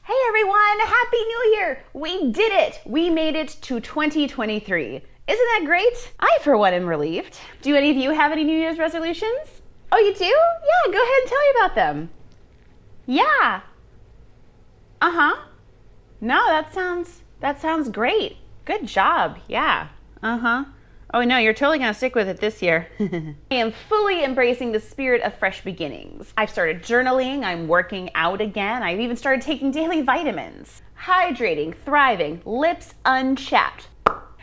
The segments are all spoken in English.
Hey everyone, Happy New Year! We did it! We made it to 2023. Isn't that great? I, for one, am relieved. Do any of you have any New Year's resolutions? Oh, you do? Yeah, go ahead and tell me about them. Yeah. Uh-huh. No, that sounds great. Good job. Yeah. Uh-huh. Oh no, you're totally gonna stick with it this year. I am fully embracing the spirit of fresh beginnings. I've started journaling, I'm working out again, I've even started taking daily vitamins. Hydrating, thriving, lips unchapped.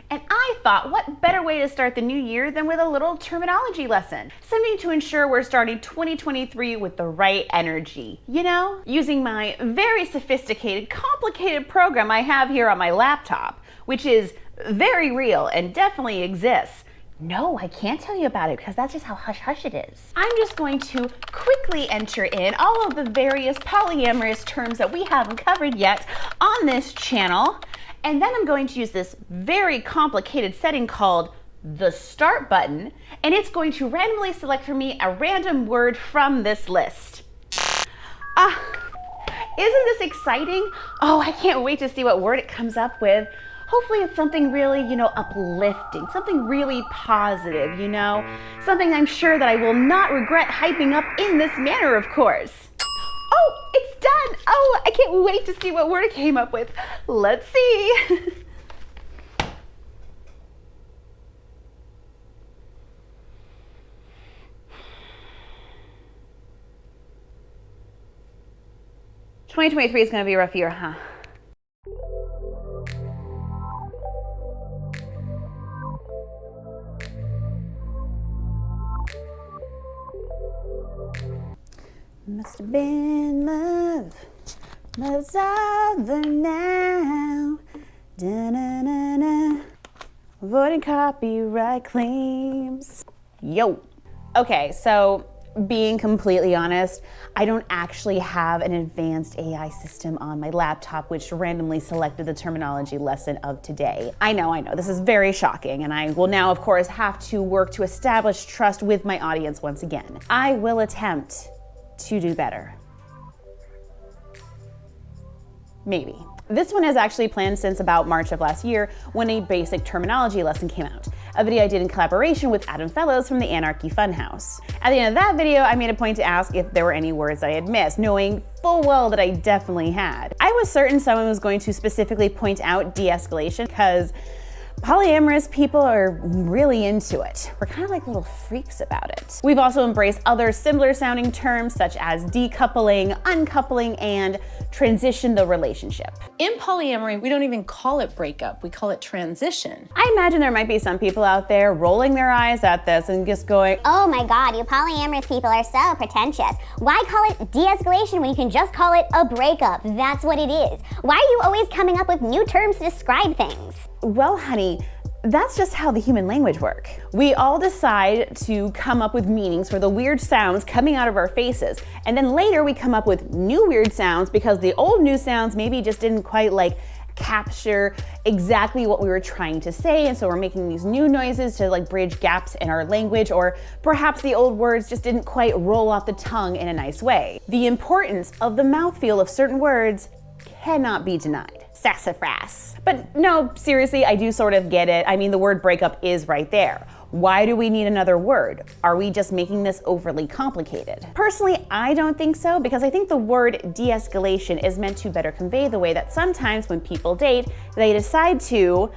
And I thought, what better way to start the new year than with a little terminology lesson? Something to ensure we're starting 2023 with the right energy, you know? Using my very sophisticated, complicated program I have here on my laptop, which is very real and definitely exists. No, I can't tell you about it because that's just how hush-hush it is. I'm just going to quickly enter in all of the various polyamorous terms that we haven't covered yet on this channel. And then I'm going to use this very complicated setting called the start button, and it's going to randomly select for me a random word from this list. Isn't this exciting? Oh, I can't wait to see what word it comes up with. Hopefully it's something really, uplifting, something really positive, something I'm sure that I will not regret hyping up in this manner, of course. Oh, it's done. Oh, I can't wait to see what word it came up with. Let's see. '2023 is going to be a rough year, huh? Must have been love, love's over now, da-na-na-na, avoiding copyright claims. Yo. Okay, so being completely honest, I don't actually have an advanced AI system on my laptop which randomly selected the terminology lesson of today. I know, this is very shocking, and I will now, of course, have to work to establish trust with my audience once again. I will attempt to do better. Maybe. This one is actually planned since about March of last year when a basic terminology lesson came out, a video I did in collaboration with Adam Fellows from the Anarchy Funhouse. At the end of that video, I made a point to ask if there were any words I had missed, knowing full well that I definitely had. I was certain someone was going to specifically point out de-escalation because polyamorous people are really into it. We're kind of like little freaks about it. We've also embraced other similar sounding terms such as decoupling, uncoupling, and transition the relationship. In polyamory, we don't even call it breakup, we call it transition. I imagine there might be some people out there rolling their eyes at this and just going, oh my God, you polyamorous people are so pretentious. Why call it de-escalation when you can just call it a breakup? That's what it is. Why are you always coming up with new terms to describe things? Well, honey, that's just how the human language works. We all decide to come up with meanings for the weird sounds coming out of our faces, and then later we come up with new weird sounds because the old new sounds maybe just didn't quite capture exactly what we were trying to say, and so we're making these new noises to bridge gaps in our language, or perhaps the old words just didn't quite roll off the tongue in a nice way. The importance of the mouthfeel of certain words cannot be denied. Sassafras. But no, seriously, I do sort of get it. I mean, the word breakup is right there. Why do we need another word? Are we just making this overly complicated? Personally, I don't think so, because I think the word de-escalation is meant to better convey the way that sometimes when people date, they decide to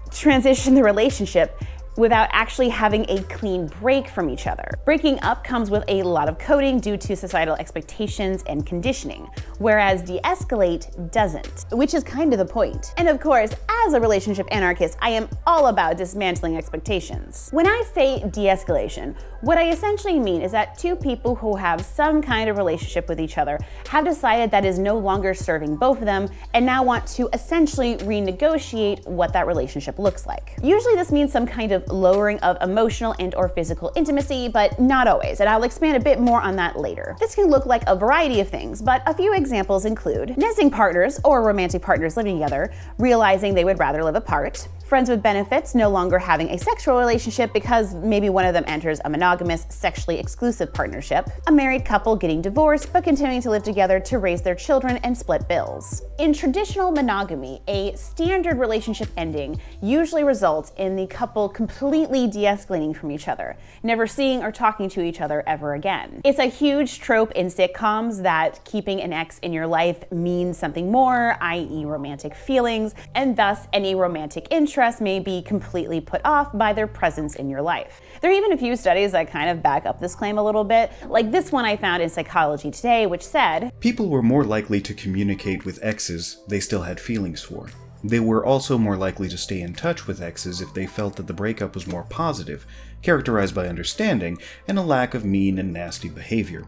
transition the relationship without actually having a clean break from each other. Breaking up comes with a lot of coding due to societal expectations and conditioning, whereas de-escalate doesn't, which is kind of the point. And of course, as a relationship anarchist, I am all about dismantling expectations. When I say de-escalation, what I essentially mean is that two people who have some kind of relationship with each other have decided that is no longer serving both of them and now want to essentially renegotiate what that relationship looks like. Usually this means some kind of lowering of emotional and or physical intimacy, but not always, and I'll expand a bit more on that later. This can look like a variety of things, but a few examples include nesting partners or romantic partners living together, realizing they would rather live apart, Friends with benefits no longer having a sexual relationship because maybe one of them enters a monogamous, sexually exclusive partnership. A married couple getting divorced but continuing to live together to raise their children and split bills. In traditional monogamy, a standard relationship ending usually results in the couple completely de-escalating from each other, never seeing or talking to each other ever again. It's a huge trope in sitcoms that keeping an ex in your life means something more, i.e. romantic feelings, and thus any romantic interest may be completely put off by their presence in your life. There are even a few studies that kind of back up this claim a little bit, like this one I found in Psychology Today, which said, people were more likely to communicate with exes they still had feelings for. They were also more likely to stay in touch with exes if they felt that the breakup was more positive, characterized by understanding and a lack of mean and nasty behavior.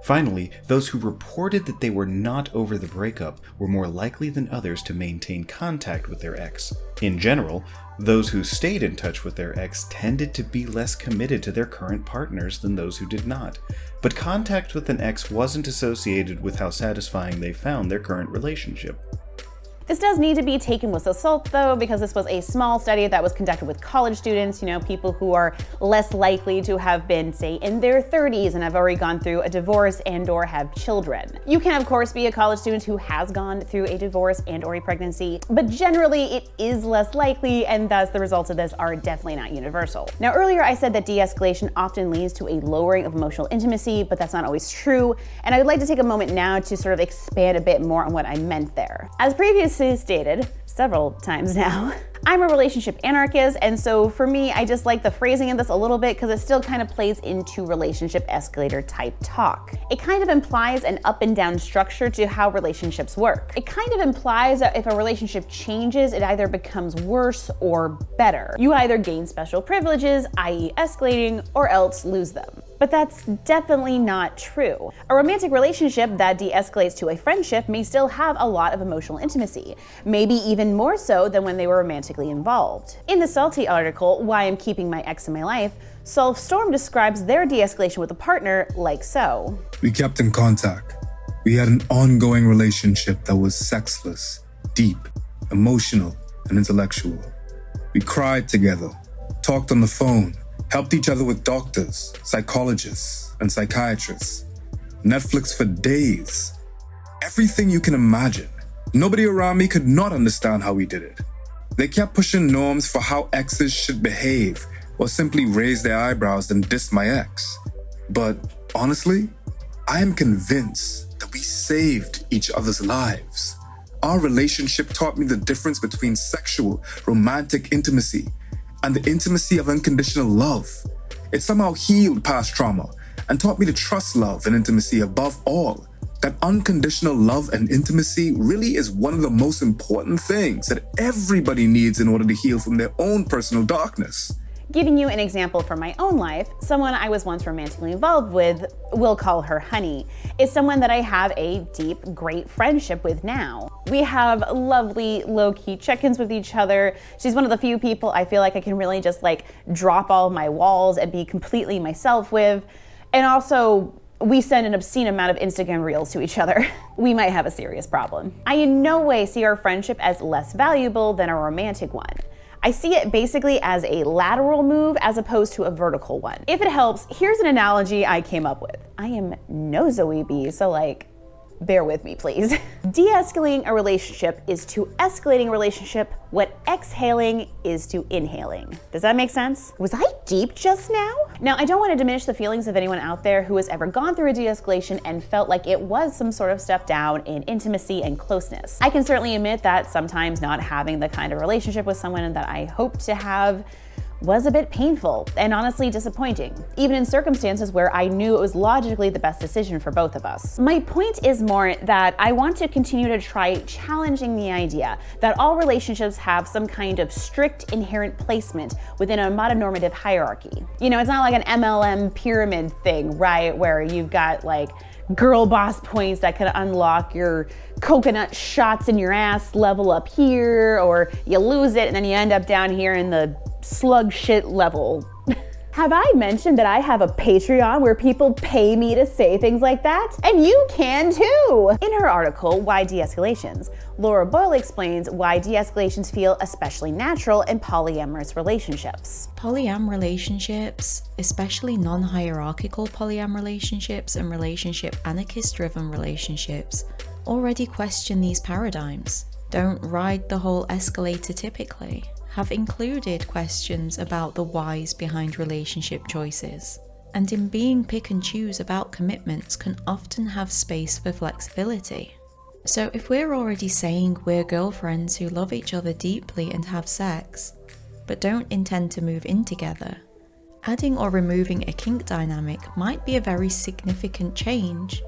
Finally, those who reported that they were not over the breakup were more likely than others to maintain contact with their ex. In general, those who stayed in touch with their ex tended to be less committed to their current partners than those who did not. But contact with an ex wasn't associated with how satisfying they found their current relationship. This does need to be taken with salt though, because this was a small study that was conducted with college students, people who are less likely to have been, say, in their 30s and have already gone through a divorce and or have children. You can of course be a college student who has gone through a divorce and or a pregnancy, but generally it is less likely, and thus the results of this are definitely not universal. Now earlier I said that de-escalation often leads to a lowering of emotional intimacy, but that's not always true, and I would like to take a moment now to sort of expand a bit more on what I meant there. As previously stated several times now, I'm a relationship anarchist, and so for me, I just like the phrasing of this a little bit because it still kind of plays into relationship escalator type talk. It kind of implies an up and down structure to how relationships work. It kind of implies that if a relationship changes, it either becomes worse or better. You either gain special privileges, i.e. escalating, or else lose them. But that's definitely not true. A romantic relationship that de-escalates to a friendship may still have a lot of emotional intimacy, maybe even more so than when they were romantically involved. In the Salty article, Why I'm Keeping My Ex in My Life, Solve Storm describes their de-escalation with a partner like so. We kept in contact. We had an ongoing relationship that was sexless, deep, emotional, and intellectual. We cried together, talked on the phone, helped each other with doctors, psychologists, and psychiatrists. Netflix for days. Everything you can imagine. Nobody around me could not understand how we did it. They kept pushing norms for how exes should behave, or simply raise their eyebrows and diss my ex. But honestly, I am convinced that we saved each other's lives. Our relationship taught me the difference between sexual, romantic intimacy and the intimacy of unconditional love. It somehow healed past trauma and taught me to trust love and intimacy above all. That unconditional love and intimacy really is one of the most important things that everybody needs in order to heal from their own personal darkness. Giving you an example from my own life, someone I was once romantically involved with, we'll call her Honey, is someone that I have a deep, great friendship with now. We have lovely, low-key check-ins with each other. She's one of the few people I feel like I can really just drop all of my walls and be completely myself with. And also, we send an obscene amount of Instagram reels to each other. We might have a serious problem. I in no way see our friendship as less valuable than a romantic one. I see it basically as a lateral move as opposed to a vertical one. If it helps, here's an analogy I came up with. I am no Zoe B, so bear with me, please. De-escalating a relationship is to escalating a relationship what exhaling is to inhaling. Does that make sense? Was I deep just now? Now, I don't want to diminish the feelings of anyone out there who has ever gone through a de-escalation and felt like it was some sort of step down in intimacy and closeness. I can certainly admit that sometimes not having the kind of relationship with someone that I hoped to have was a bit painful and honestly disappointing, even in circumstances where I knew it was logically the best decision for both of us. My point is more that I want to continue to try challenging the idea that all relationships have some kind of strict inherent placement within a mononormative hierarchy. It's not like an MLM pyramid thing, right? Where you've got girl boss points that can unlock your coconut shots in your ass level up here, or you lose it and then you end up down here in the slug shit level. Have I mentioned that I have a Patreon where people pay me to say things like that? And you can too! In her article, Why De-escalations?, Laura Boyle explains why de-escalations feel especially natural in polyamorous relationships. Polyam relationships, especially non-hierarchical polyam relationships and relationship anarchist-driven relationships, already question these paradigms. Don't ride the whole escalator typically. Have included questions about the whys behind relationship choices, and in being pick and choose about commitments can often have space for flexibility. So if we're already saying we're girlfriends who love each other deeply and have sex, but don't intend to move in together, adding or removing a kink dynamic might be a very significant change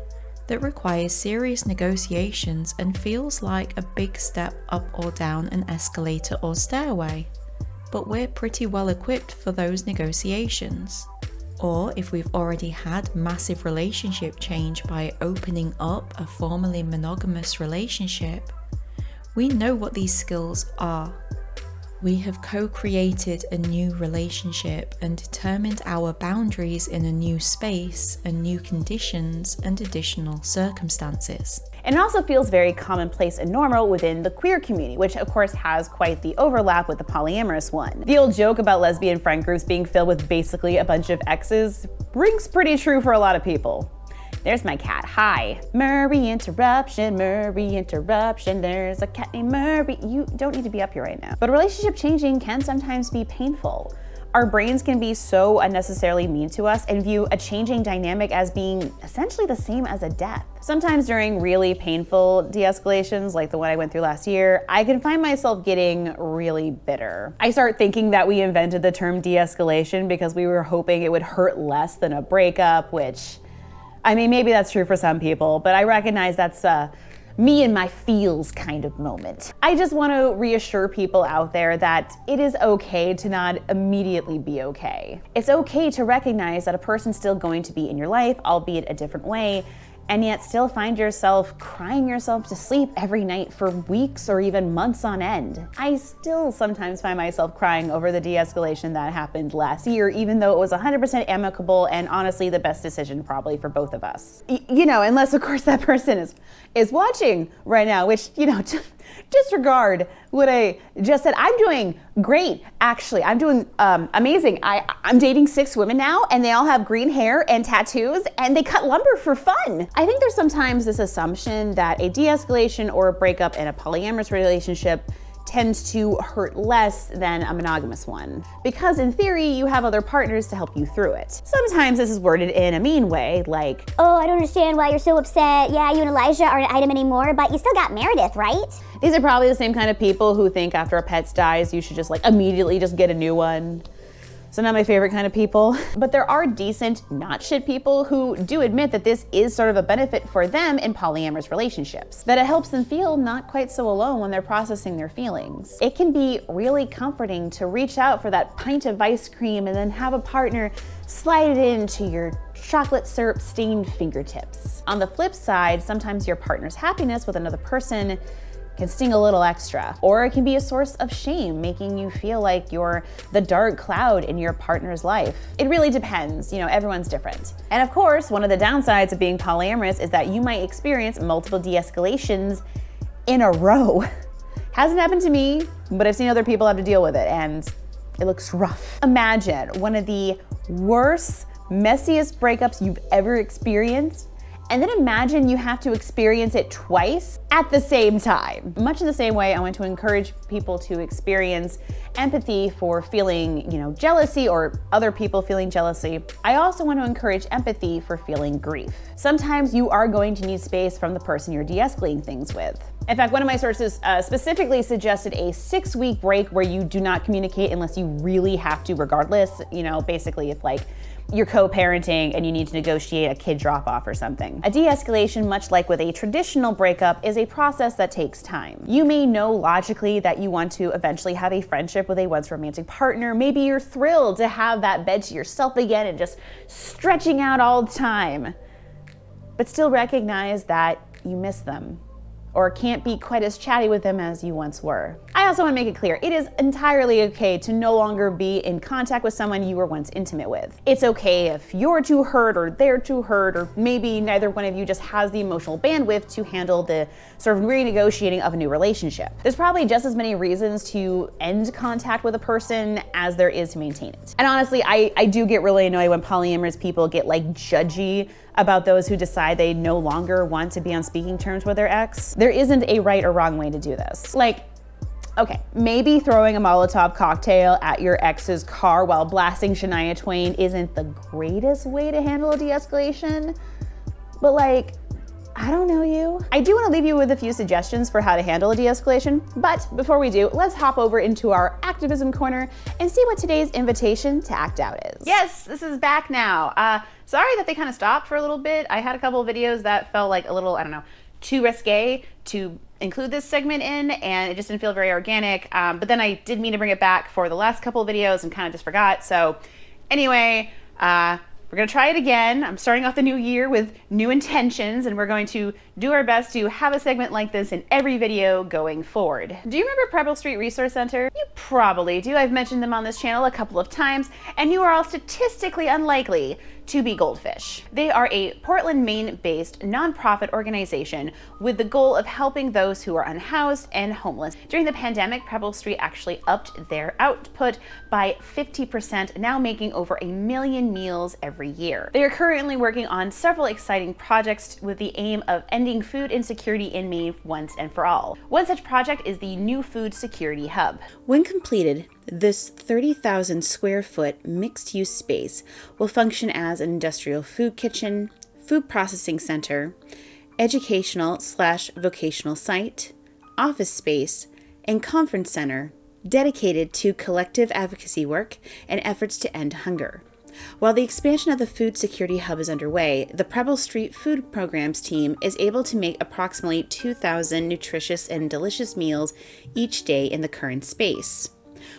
that requires serious negotiations and feels like a big step up or down an escalator or stairway, but we're pretty well equipped for those negotiations. Or if we've already had massive relationship change by opening up a formerly monogamous relationship, we know what these skills are. We have co-created a new relationship and determined our boundaries in a new space and new conditions and additional circumstances. And it also feels very commonplace and normal within the queer community, which of course has quite the overlap with the polyamorous one. The old joke about lesbian friend groups being filled with basically a bunch of exes rings pretty true for a lot of people. There's my cat, hi. Murray interruption, there's a cat named Murray. You don't need to be up here right now. But relationship changing can sometimes be painful. Our brains can be so unnecessarily mean to us and view a changing dynamic as being essentially the same as a death. Sometimes during really painful de-escalations, like the one I went through last year, I can find myself getting really bitter. I start thinking that we invented the term de-escalation because we were hoping it would hurt less than a breakup, which, I mean, maybe that's true for some people, but I recognize that's me and my feels kind of moment. I just want to reassure people out there that it is okay to not immediately be okay. It's okay to recognize that a person's still going to be in your life, albeit a different way, and yet still find yourself crying yourself to sleep every night for weeks or even months on end. I still sometimes find myself crying over the de-escalation that happened last year, even though it was 100% amicable and honestly the best decision probably for both of us. You know, unless of course that person is watching right now, which, you know, disregard what I just said. I'm doing great, actually. I'm doing amazing. I'm dating 6 women now, and they all have green hair and tattoos, and they cut lumber for fun. I think there's sometimes this assumption that a de-escalation or a breakup in a polyamorous relationship tends to hurt less than a monogamous one, because in theory, you have other partners to help you through it. Sometimes this is worded in a mean way, like, oh, I don't understand why you're so upset. Yeah, you and Elijah aren't an item anymore, but you still got Meredith, right? These are probably the same kind of people who think after a pet dies, you should just like immediately just get a new one. So not my favorite kind of people. But there are decent, not shit people who do admit that this is sort of a benefit for them in polyamorous relationships, that it helps them feel not quite so alone when they're processing their feelings. It can be really comforting to reach out for that pint of ice cream and then have a partner slide it into your chocolate syrup stained fingertips. On the flip side, sometimes your partner's happiness with another person can sting a little extra, or it can be a source of shame, making you feel like you're the dark cloud in your partner's life. It really depends, you know, everyone's different. And of course, one of the downsides of being polyamorous is that you might experience multiple de-escalations in a row. Hasn't happened to me, but I've seen other people have to deal with it, and it looks rough. Imagine one of the worst, messiest breakups you've ever experienced, and then imagine you have to experience it twice at the same time. Much in the same way, I want to encourage people to experience empathy for feeling, you know, jealousy or other people feeling jealousy. I also want to encourage empathy for feeling grief. Sometimes you are going to need space from the person you're de-escalating things with. In fact, one of my sources specifically suggested a 6-week break where you do not communicate unless you really have to regardless. You know, basically if like you're co-parenting and you need to negotiate a kid drop-off or something. A de-escalation, much like with a traditional breakup, is a process that takes time. You may know logically that you want to eventually have a friendship with a once romantic partner. Maybe you're thrilled to have that bed to yourself again and just stretching out all the time. But still recognize that you miss them. or can't be quite as chatty with them as you once were. I also want to make it clear, it is entirely okay to no longer be in contact with someone you were once intimate with. It's okay if you're too hurt or they're too hurt, or maybe neither one of you just has the emotional bandwidth to handle the sort of renegotiating of a new relationship. There's probably just as many reasons to end contact with a person as there is to maintain it. And honestly, I do get really annoyed when polyamorous people get like judgy about those who decide they no longer want to be on speaking terms with their ex. There isn't a right or wrong way to do this. Like, okay, maybe throwing a Molotov cocktail at your ex's car while blasting Shania Twain isn't the greatest way to handle a de-escalation, but like, I don't know you. I do want to leave you with a few suggestions for how to handle a de-escalation, but before we do, let's hop over into our activism corner and see what today's invitation to act out is. Yes, this is back now. Sorry that they kind of stopped for a little bit. I had a couple of videos that felt like a little, I don't know, too risque to include this segment in, and it just didn't feel very organic. But then I did mean to bring it back for the last couple of videos and kind of just forgot. So anyway, we're gonna try it again. I'm starting off the new year with new intentions, and we're going to do our best to have a segment like this in every video going forward. Do you remember Preble St Resource Center? You probably do. I've mentioned them on this channel a couple of times, and you are all statistically unlikely to be goldfish. They are a Portland, Maine-based nonprofit organization with the goal of helping those who are unhoused and homeless. During the pandemic, Preble St actually upped their output by 50%, now making over 1 million meals every year. They are currently working on several exciting projects with the aim of ending food insecurity in Maine once and for all. One such project is the New Food Security Hub. When completed, this 30,000 square foot mixed-use space will function as an industrial food kitchen, food processing center, educational/vocational site, office space, and conference center dedicated to collective advocacy work and efforts to end hunger. While the expansion of the Food Security Hub is underway, the Preble St Food Programs team is able to make approximately 2,000 nutritious and delicious meals each day in the current space.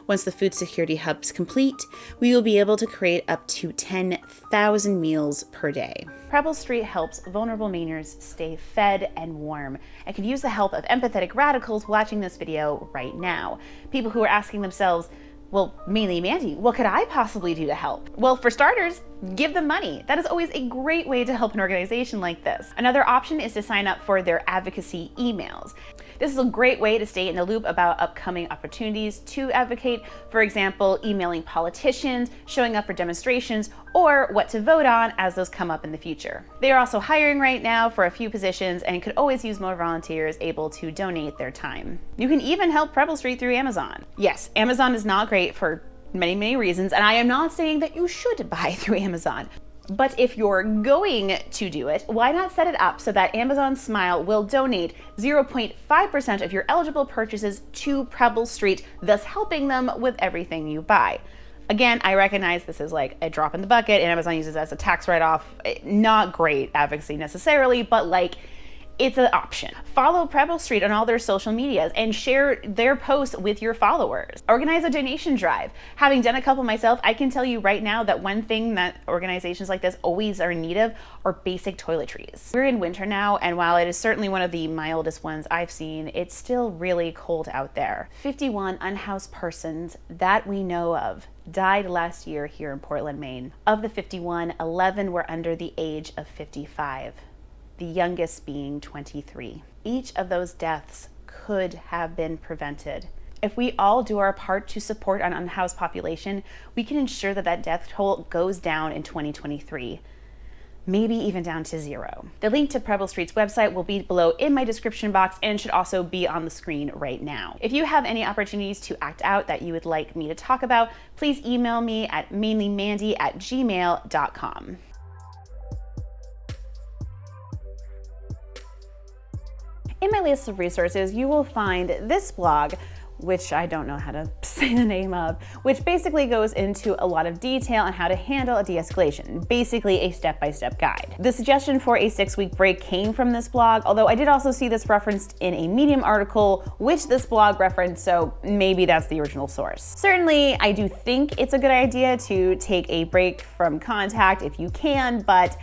Once the Food Security Hub is complete, we will be able to create up to 10,000 meals per day. Preble St helps vulnerable Mainers stay fed and warm, and could use the help of empathetic radicals watching this video right now. People who are asking themselves, well, Mainely Mandy, what could I possibly do to help? Well, for starters, give them money. That is always a great way to help an organization like this. Another option is to sign up for their advocacy emails. This is a great way to stay in the loop about upcoming opportunities to advocate, for example, emailing politicians, showing up for demonstrations, or what to vote on as those come up in the future. They are also hiring right now for a few positions and could always use more volunteers able to donate their time. You can even help Preble St through Amazon. Yes, Amazon is not great for many reasons, and I am not saying that you should buy through Amazon. But if you're going to do it, why not set it up so that Amazon Smile will donate 0.5% of your eligible purchases to Preble St, thus helping them with everything you buy. Again, I recognize this is like a drop in the bucket, and Amazon uses it as a tax write-off. Not great advocacy necessarily, but like, it's an option. Follow Preble St on all their social medias and share their posts with your followers. Organize a donation drive. Having done a couple myself, I can tell you right now that one thing that organizations like this always are in need of are basic toiletries. We're in winter now, and while it is certainly one of the mildest ones I've seen, it's still really cold out there. 51 unhoused persons that we know of died last year here in Portland, Maine. Of the 51, 11 were under the age of 55. The youngest being 23. Each of those deaths could have been prevented. If we all do our part to support an unhoused population, we can ensure that that death toll goes down in 2023, maybe even down to 0. The link to Preble St's website will be below in my description box and should also be on the screen right now. If you have any opportunities to act out that you would like me to talk about, please email me at mainlymandy@gmail.com. In my list of resources, you will find this blog, which I don't know how to say the name of, which basically goes into a lot of detail on how to handle a de-escalation, basically a step-by-step guide. The suggestion for a 6-week break came from this blog, although I did also see this referenced in a Medium article, which this blog referenced, so maybe that's the original source. Certainly, I do think it's a good idea to take a break from contact if you can, but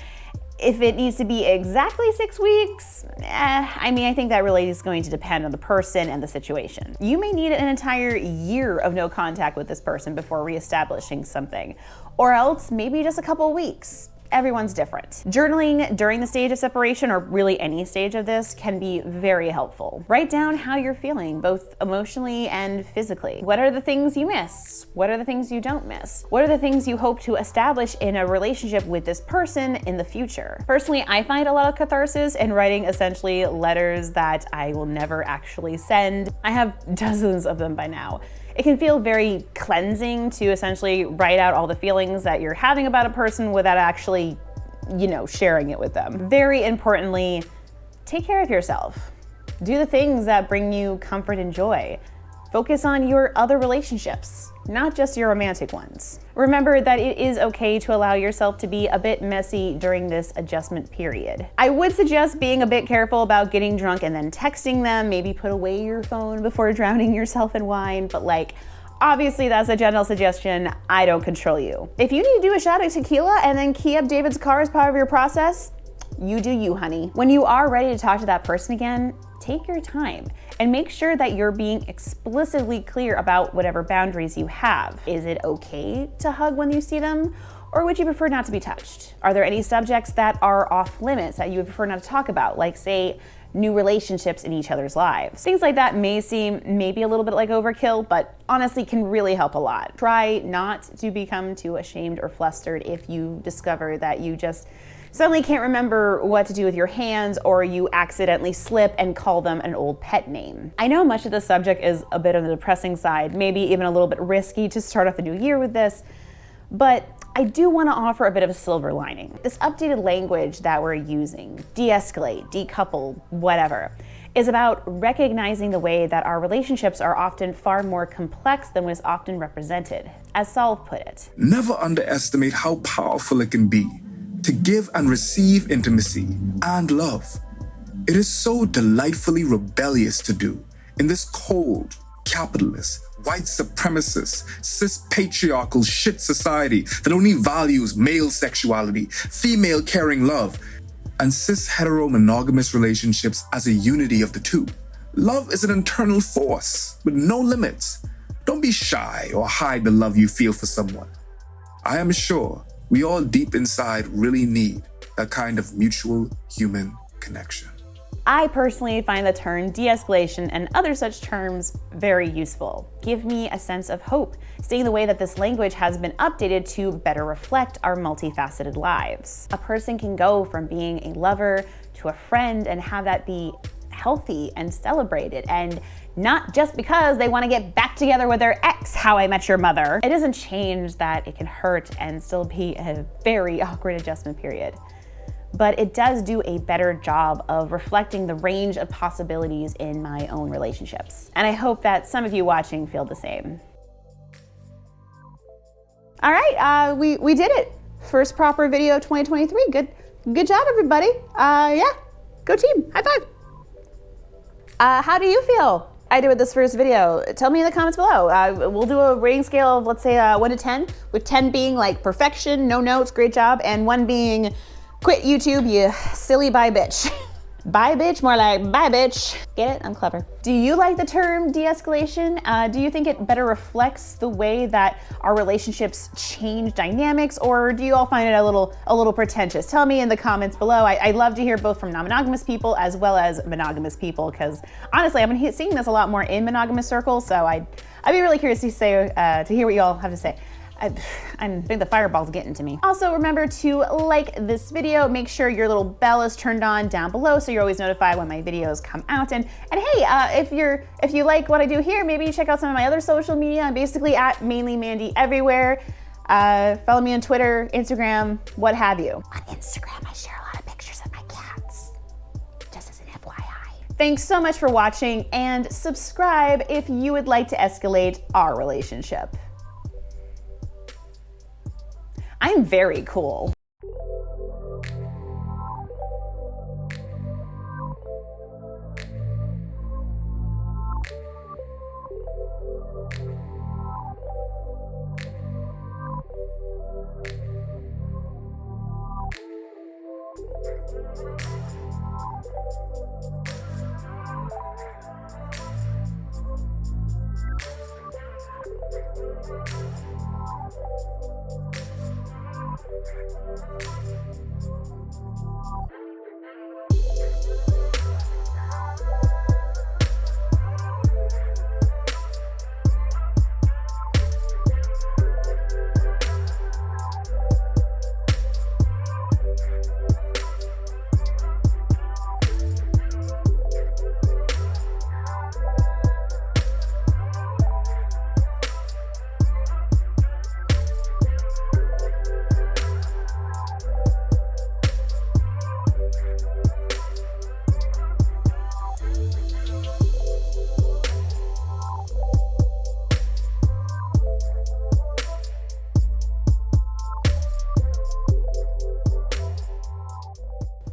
If it needs to be exactly 6 weeks, I think that really is going to depend on the person and the situation. You may need an entire year of no contact with this person before reestablishing something, or else maybe just a couple weeks. Everyone's different. Journaling during the stage of separation, or really any stage of this, can be very helpful. Write down how you're feeling, both emotionally and physically. What are the things you miss? What are the things you don't miss? What are the things you hope to establish in a relationship with this person in the future? Personally, I find a lot of catharsis in writing essentially letters that I will never actually send. I have dozens of them by now. It can feel very cleansing to essentially write out all the feelings that you're having about a person without actually, sharing it with them. Very importantly, take care of yourself. Do the things that bring you comfort and joy. Focus on your other relationships, not just your romantic ones. Remember that it is okay to allow yourself to be a bit messy during this adjustment period. I would suggest being a bit careful about getting drunk and then texting them. Maybe put away your phone before drowning yourself in wine, but obviously that's a general suggestion. I don't control you. If you need to do a shot of tequila and then key up David's car as part of your process, you do you, honey. When you are ready to talk to that person again, take your time and make sure that you're being explicitly clear about whatever boundaries you have. Is it okay to hug when you see them? Or would you prefer not to be touched? Are there any subjects that are off limits that you would prefer not to talk about? Like, say, new relationships in each other's lives. Things like that may seem maybe a little bit like overkill, but honestly can really help a lot. Try not to become too ashamed or flustered if you discover that you just suddenly can't remember what to do with your hands, or you accidentally slip and call them an old pet name. I know much of the subject is a bit on the depressing side, maybe even a little bit risky to start off the new year with this, but I do want to offer a bit of a silver lining. This updated language that we're using, de-escalate, decouple, whatever, is about recognizing the way that our relationships are often far more complex than what is often represented, as Solve put it. Never underestimate how powerful it can be to give and receive intimacy and love. It is so delightfully rebellious to do in this cold, capitalist, white supremacist, cis-patriarchal shit society that only values male sexuality, female caring love, and cis-hetero-monogamous relationships as a unity of the two. Love is an internal force with no limits. Don't be shy or hide the love you feel for someone. I am sure we all deep inside really need that kind of mutual human connection. I personally find the term de-escalation and other such terms very useful. Give me a sense of hope, seeing the way that this language has been updated to better reflect our multifaceted lives. A person can go from being a lover to a friend and have that be healthy and celebrated, and not just because they want to get back together with their ex, How I Met Your Mother. It doesn't change that it can hurt and still be a very awkward adjustment period. But it does do a better job of reflecting the range of possibilities in my own relationships. And I hope that some of you watching feel the same. All right, we did it. First proper video of 2023. Good job, everybody. Yeah, go team, high five. How do you feel I did with this first video? Tell me in the comments below. We'll do a rating scale of, let's say, 1 to 10, with 10 being like perfection, no notes, great job, and 1 being quit YouTube, you silly bye bitch. Bye bitch, more like bye bitch. Get it? I'm clever. Do you like the term de-escalation? Do you think it better reflects the way that our relationships change dynamics, or do you all find it a little pretentious? Tell me in the comments below. I'd love to hear both from non-monogamous people as well as monogamous people, because honestly, I've been seeing this a lot more in monogamous circles, so I'd be really curious to hear what you all have to say. I think the fireball's getting to me. Also, remember to like this video. Make sure your little bell is turned on down below so you're always notified when my videos come out. And hey, if you like what I do here, maybe check out some of my other social media. I'm basically at Mainely Mandy everywhere. Follow me on Twitter, Instagram, what have you. On Instagram, I share a lot of pictures of my cats, just as an FYI. Thanks so much for watching, and subscribe if you would like to escalate our relationship. I'm very cool.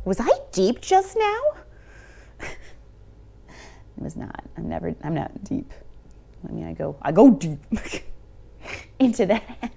Was I deep just now? It was not. I'm not deep. I mean, I go deep into that.